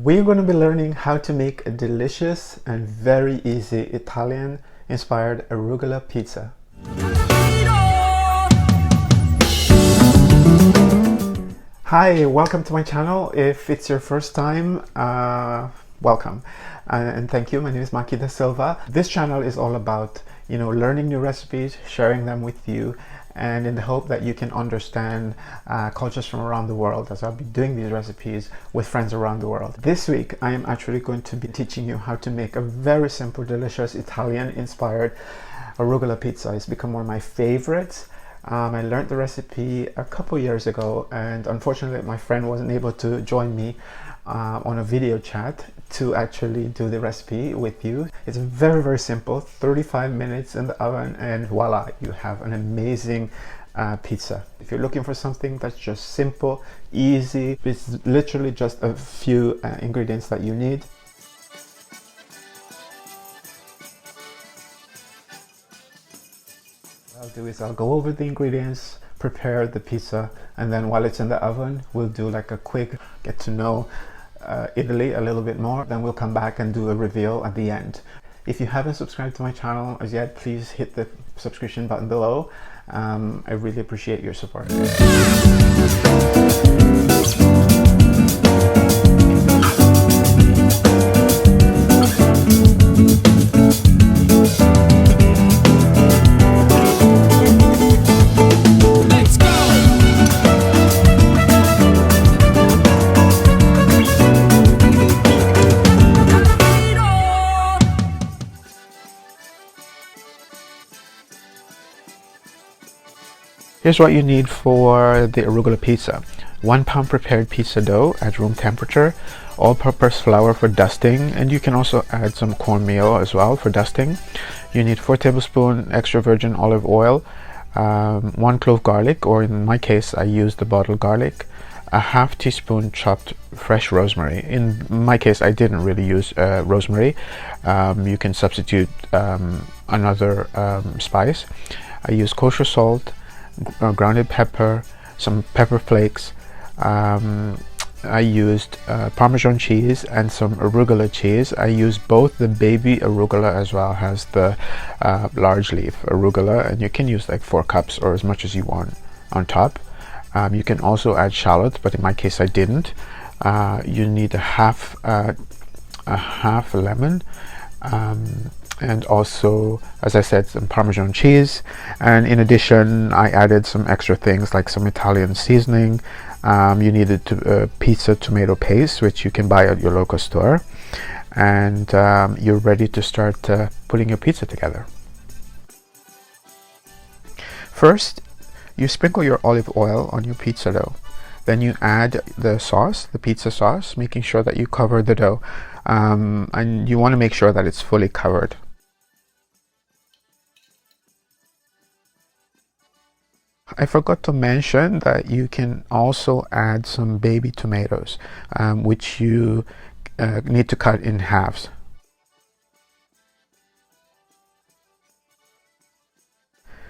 We're going to be learning how to make a delicious and very easy Italian inspired arugula pizza. Hi, welcome to my channel. If it's your first time, welcome. And thank you. My name is Marque da Silva. This channel is all about, learning new recipes, sharing them with you, and in the hope that you can understand cultures from around the world, as I'll be doing these recipes with friends around the world. This week I am actually going to be teaching you how to make a very simple, delicious Italian inspired arugula pizza. It's become one of my favorites. I learned the recipe a couple years ago, and unfortunately my friend wasn't able to join me on a video chat to actually do the recipe with you. It's very, very simple, 35 minutes in the oven, and voila, you have an amazing pizza. If you're looking for something that's just simple, easy, it's literally just a few ingredients that you need. What I'll do is I'll go over the ingredients, prepare the pizza, and then while it's in the oven, we'll do like a quick get to know Italy a little bit more. Then we'll come back and do a reveal at the end. If you haven't subscribed to my channel as yet, please hit the subscription button below. I really appreciate your support. Here's what you need for the arugula pizza. 1 pound prepared pizza dough at room temperature, all-purpose flour for dusting, and you can also add some cornmeal as well for dusting. You need 4 tablespoons extra virgin olive oil, 1 clove garlic, or in my case I use the bottled garlic, a ½ teaspoon chopped fresh rosemary. In my case I didn't really use rosemary. You can substitute another spice. I use kosher salt, grounded pepper, some pepper flakes. I used parmesan cheese and some arugula cheese. I used both the baby arugula as well as the large leaf arugula, and you can use like 4 cups or as much as you want on top. You can also add shallot, but in my case I didn't. You need a half lemon, and also, as I said, some parmesan cheese. And in addition, I added some extra things like some Italian seasoning. You needed pizza tomato paste, which you can buy at your local store, and you're ready to start putting your pizza together. First, you sprinkle your olive oil on your pizza dough. Then you add the sauce, the pizza sauce, making sure that you cover the dough, and you want to make sure that it's fully covered. I forgot to mention that you can also add some baby tomatoes, which you need to cut in halves.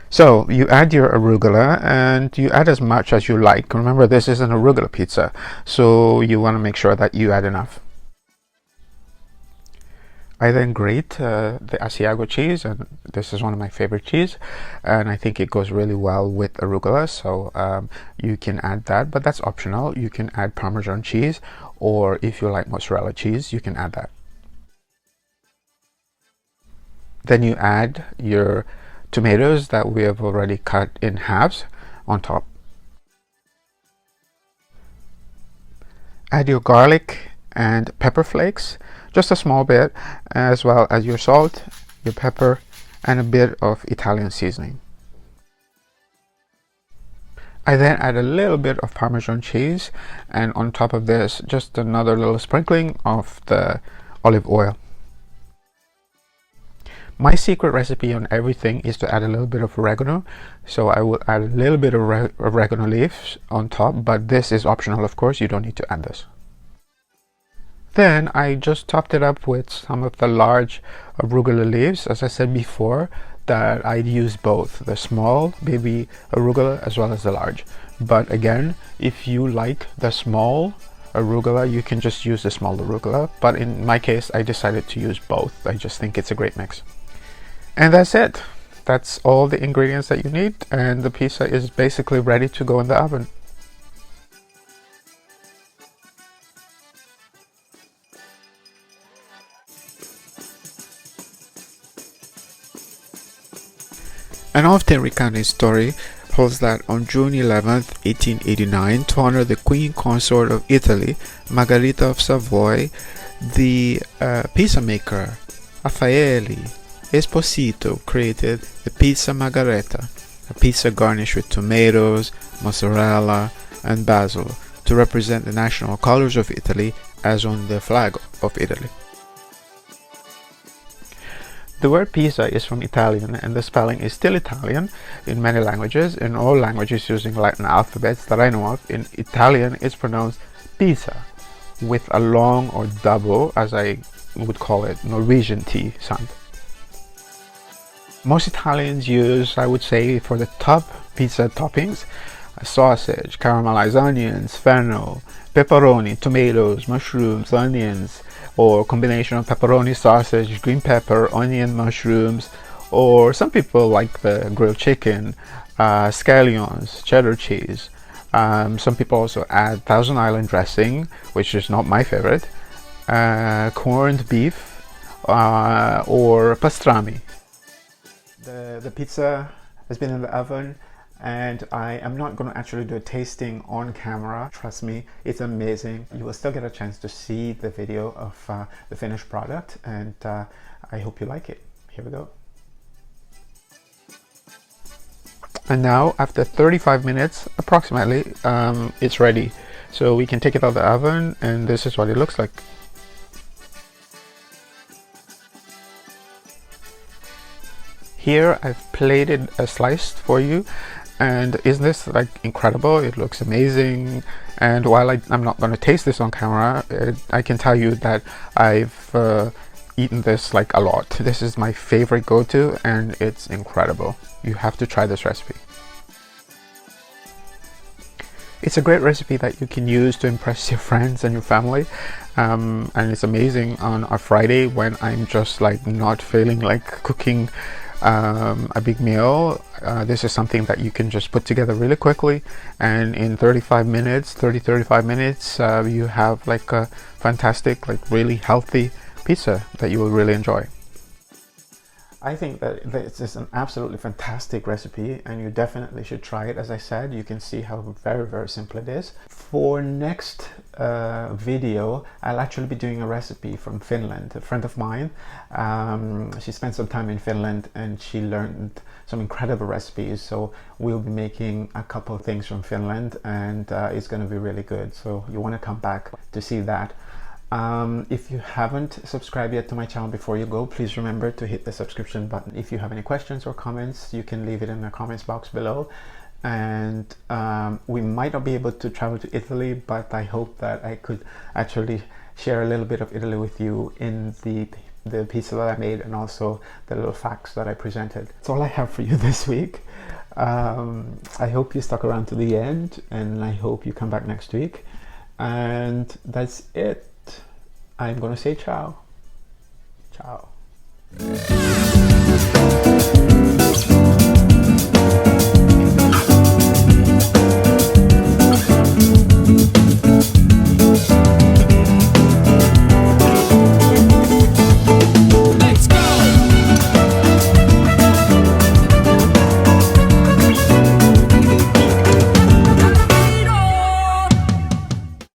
So you add your arugula, and you add as much as you like. Remember, this is an arugula pizza, so you want to make sure that you add enough. I then grate the Asiago cheese, and this is one of my favorite cheese, and I think it goes really well with arugula, so you can add that, but that's optional. You can add Parmesan cheese, or if you like mozzarella cheese, you can add that. Then you add your tomatoes that we have already cut in halves on top. Add your garlic and pepper flakes, just a small bit, as well as your salt, your pepper, and a bit of Italian seasoning. I then add a little bit of Parmesan cheese, and on top of this, just another little sprinkling of the olive oil. My secret recipe on everything is to add a little bit of oregano, so I will add a little bit of oregano leaves on top, but this is optional, of course. You don't need to add this. Then I just topped it up with some of the large arugula leaves. As I said before, that I'd use both the small baby arugula as well as the large. But again, if you like the small arugula, you can just use the small arugula, but in my case I decided to use both. I just think it's a great mix. And that's it. That's all the ingredients that you need, and the pizza is basically ready to go in the oven. An often recounted story holds that on June 11th, 1889, to honor the Queen Consort of Italy, Margherita of Savoy, the pizza maker Raffaele Esposito created the pizza margherita, a pizza garnished with tomatoes, mozzarella, and basil to represent the national colors of Italy as on the flag of Italy. The word pizza is from Italian, and the spelling is still Italian in many languages. In all languages using Latin alphabets that I know of, in Italian it's pronounced pizza with a long or double, as I would call it, Norwegian T sound. Most Italians use, I would say, for the top pizza toppings, sausage, caramelized onions, fennel, pepperoni, tomatoes, mushrooms, onions, or combination of pepperoni, sausage, green pepper, onion, mushrooms, or some people like the grilled chicken, scallions, cheddar cheese. Some people also add Thousand Island dressing, which is not my favorite, corned beef, or pastrami. The pizza has been in the oven, and I am not going to actually do a tasting on camera. Trust me, it's amazing. You will still get a chance to see the video of the finished product, and I hope you like it. Here we go. And now, after 35 minutes approximately, it's ready. So we can take it out of the oven, and this is what it looks like. Here I've plated a slice for you, and isn't this like incredible? It looks amazing. And while I'm not going to taste this on camera, I can tell you that I've eaten this like a lot. This is my favorite go-to, and it's incredible. You have to try this recipe. It's a great recipe that you can use to impress your friends and your family, and it's amazing on a Friday when I'm just like not feeling like cooking a big meal. This is something that you can just put together really quickly, and in 35 minutes you have like a fantastic, like really healthy pizza that you will really enjoy. I think that this is an absolutely fantastic recipe, and you definitely should try it. As I said, you can see how very simple it is. For next video, I'll actually be doing a recipe from Finland. A friend of mine, she spent some time in Finland and she learned some incredible recipes, so we'll be making a couple of things from Finland, and it's going to be really good, so you want to come back to see that. If you haven't subscribed yet to my channel before you go, please remember to hit the subscription button. If you have any questions or comments, you can leave it in the comments box below. And we might not be able to travel to Italy, but I hope that I could actually share a little bit of Italy with you in the pizza that I made, and also the little facts that I presented. That's all I have for you this week. I hope you stuck around to the end, and I hope you come back next week. And that's it. I'm gonna say ciao. Ciao.